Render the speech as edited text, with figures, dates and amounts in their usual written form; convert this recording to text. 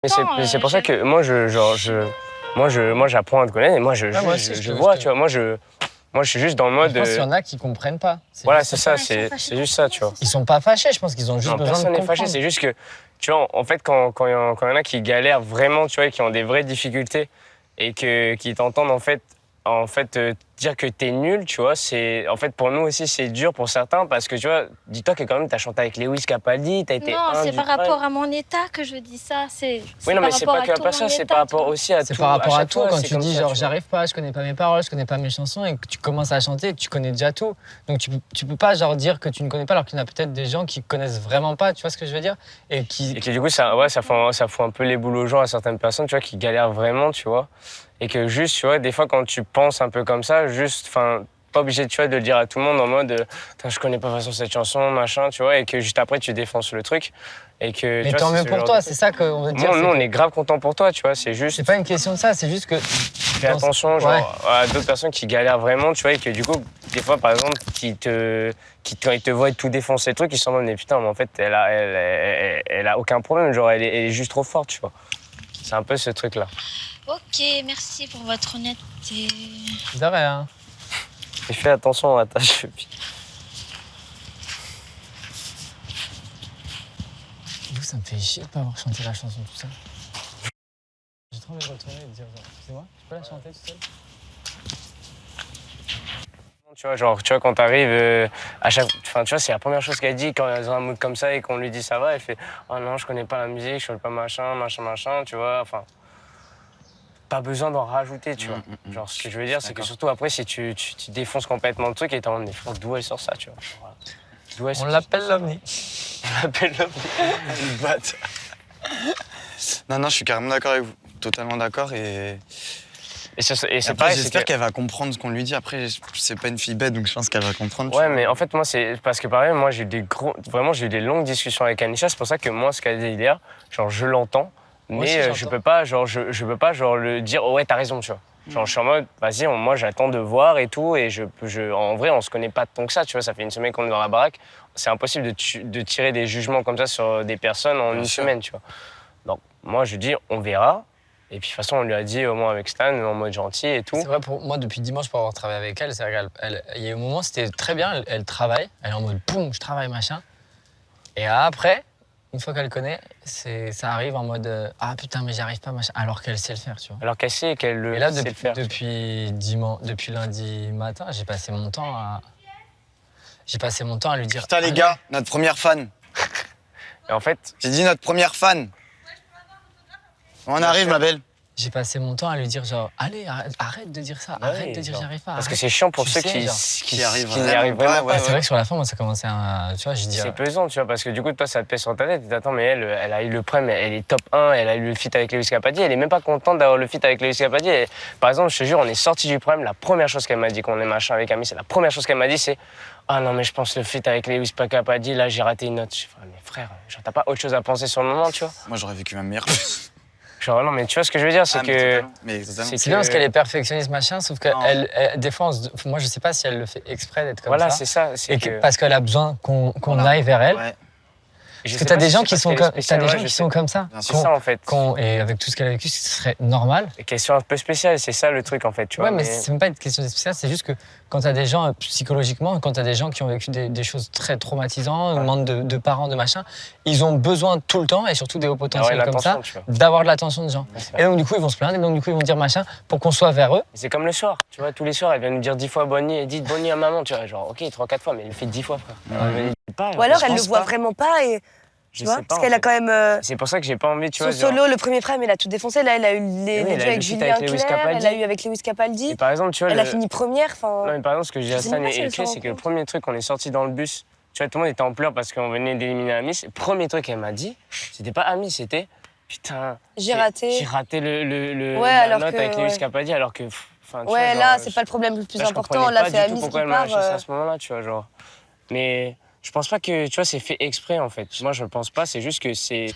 Mais c'est pour ça que moi, moi, j'apprends à te connaître et moi, je vois, tu vois, moi, je suis juste dans le mode. Je pense qu'il y en a qui comprennent pas. Voilà, c'est ça, c'est juste ça, tu vois. Ils sont pas fâchés, je pense qu'ils ont juste Non, besoin de personne n'est comprendre. fâché, c'est juste que, tu vois, en fait, quand il y en a qui galèrent vraiment, tu vois, et qui ont des vraies difficultés et qui t'entendent, en fait dire que t'es nul, tu vois, en fait, pour nous aussi, c'est dur pour certains parce que, tu vois, dis-toi que quand même, t'as chanté avec Lewis Capaldi, t'as été Non, c'est par rapport à mon état que je dis ça. Oui, non, mais c'est pas que ça, c'est par rapport aussi à tout. C'est par rapport à tout, quand tu comme dis ça, genre tu vois. j'arrive pas, je connais pas mes paroles, je connais pas mes chansons et que tu commences à chanter, tu connais déjà tout. Donc tu peux pas genre dire que tu ne connais pas alors qu'il y en a peut-être des gens qui connaissent vraiment pas, tu vois ce que je veux dire? Et que du coup, ça fout un peu les boules aux gens à certaines personnes, tu vois, qui galèrent vraiment, tu vois. Et que juste, tu vois, des fois, quand tu penses un peu comme ça, juste, enfin, pas obligé, tu vois, de le dire à tout le monde en mode je connais pas façon cette chanson, machin, tu vois, et que juste après, tu défonces le truc. Et que, mais tu vois, tant mieux pour toi, c'est ça qu'on veut dire. Nous, on est grave content pour toi, tu vois, c'est juste. C'est pas une question de ça, c'est juste que. Fais attention, genre, à d'autres personnes qui galèrent vraiment, tu vois, et que du coup, des fois, par exemple, quand ils te voient tout défoncer le truc, ils se demandent, mais putain, mais en fait, elle a aucun problème, genre, elle est juste trop forte, tu vois. C'est un peu ce truc-là. Ok, merci pour votre honnêteté. De rien. Et fais attention à ta cheville. Vous, ça me fait chier de pas avoir chanté la chanson tout seul. J'ai trop envie de retourner et de dire genre, excusez-moi, je peux la chanter tout seul? Tu vois, genre, tu vois, quand t'arrives, enfin, tu vois, c'est la première chose qu'elle dit quand elle est dans un mood comme ça et qu'on lui dit ça va, elle fait « Oh non, je connais pas la musique, je connais pas machin, tu vois, enfin... Pas besoin d'en rajouter, tu vois. Genre, ce que je veux dire, c'est que surtout après, si tu défonces complètement le truc et t'es en mode, d'où elle sort ça, tu vois. On l'appelle l'OVNI. On l'appelle l'OVNI. Une batte. Non, je suis carrément d'accord avec vous. Totalement d'accord et c'est pareil, j'espère qu'elle va comprendre ce qu'on lui dit. Après, c'est pas une fille bête, donc je pense qu'elle va comprendre. Ouais, mais en fait, moi, c'est parce que pareil, moi, j'ai eu des longues discussions avec Anisha. C'est pour ça que moi, ce qu'elle dit hier, genre, je l'entends. Mais je peux pas, genre, je peux pas, genre, le dire, oh ouais, t'as raison, tu vois. Genre, je suis en mode, vas-y, moi, j'attends de voir et tout. Et en vrai, on se connaît pas tant que ça, tu vois. Ça fait une semaine qu'on est dans la baraque. C'est impossible de tirer des jugements comme ça sur des personnes en une semaine, tu vois. Donc, moi, je dis, on verra. Et puis, de toute façon, on lui a dit, au moins avec Stan, en mode gentil et tout. C'est vrai, pour moi, depuis dimanche, pour avoir travaillé avec elle, c'est vrai il y a eu un moment, c'était très bien. Elle travaille. Elle est en mode, boum, je travaille, machin. Et après, une fois qu'elle connaît, ça arrive en mode ah putain mais j'y arrive pas machin, alors qu'elle sait le faire, tu vois. Alors qu'elle sait qu'elle le sait le faire. Depuis lundi matin, j'ai passé mon temps à lui dire putain les gars, notre première fan. Et en fait, j'ai dit notre première fan. On arrive ma belle. J'ai passé mon temps à lui dire genre allez arrête de dire ça, arrête de dire j'y arrive pas. Parce que c'est chiant pour ceux qui n'y arrivent vraiment. Ouais, c'est vrai que sur la fin moi ça commençait à tu vois, je dis c'est pesant, tu vois, parce que du coup toi ça te pèse sur ta tête et t'attends mais elle a eu le prêt, mais elle est top 1, elle a eu le feat avec Lewis Capaldi, elle est même pas contente d'avoir le feat avec Lewis Capaldi. Par exemple, je te jure, on est sorti du problème, la première chose qu'elle m'a dit qu'on est machin avec Ami, c'est la première chose qu'elle m'a dit, c'est ah non mais je pense le feat avec Lewis Capaldi, là j'ai raté une note. Je fais, mais frère, genre t'as pas autre chose à penser sur le moment, tu vois. Moi j'aurais vécu ma meilleure. Genre non mais tu vois ce que je veux dire, c'est que c'est bien parce qu'elle est perfectionniste machin, sauf que des fois moi je sais pas si elle le fait exprès d'être comme ça. Voilà, c'est ça, parce qu'elle a besoin qu'on aille vers elle. Ouais. Parce que t'as des gens qui sont comme ça. C'est ça en fait. Et avec tout ce qu'elle a vécu, ce serait normal. Et qu'elle soit un peu spéciale, c'est ça le truc en fait, tu vois. Ouais, mais c'est même pas une question spéciale, c'est juste que quand t'as des gens psychologiquement, quand t'as des gens qui ont vécu des choses très traumatisantes, manque de parents, de machin, ils ont besoin tout le temps, et surtout des hauts potentiels comme ça, d'avoir de l'attention des gens. Et donc du coup ils vont se plaindre, et donc du coup ils vont dire machin pour qu'on soit vers eux. C'est comme le soir, tu vois, tous les soirs elle vient nous dire 10 fois bonne nuit, dites bonne nuit à maman, tu vois, genre ok 3-4 fois, mais elle le fait 10 fois frère. Ou alors elle le voit vraiment pas et tu vois, parce qu'elle a quand même. C'est pour ça que j'ai pas envie, tu vois. Son solo, le premier frame, elle a tout défoncé. Là, elle a eu les duos avec Julien Clerc, elle a eu avec Lewis Capaldi. Et par exemple, tu vois. Elle a fini première. Non, mais par exemple, ce que j'ai dit à Stan et Clé, c'est que le premier truc, on est sorti dans le bus. Tu vois, tout le monde était en pleurs parce qu'on venait d'éliminer Amis. Le premier truc qu'elle m'a dit, c'était pas Amis, c'était putain. J'ai raté la note avec Lewis Capaldi, alors que. Ouais, là, c'est pas le problème le plus important. Là, c'est Amis qui pourquoi elle m'a lâché ça à ce moment-là, tu vois, genre. Mais. Je pense pas que, tu vois, c'est fait exprès, en fait. Moi, je le pense pas, c'est juste que c'est...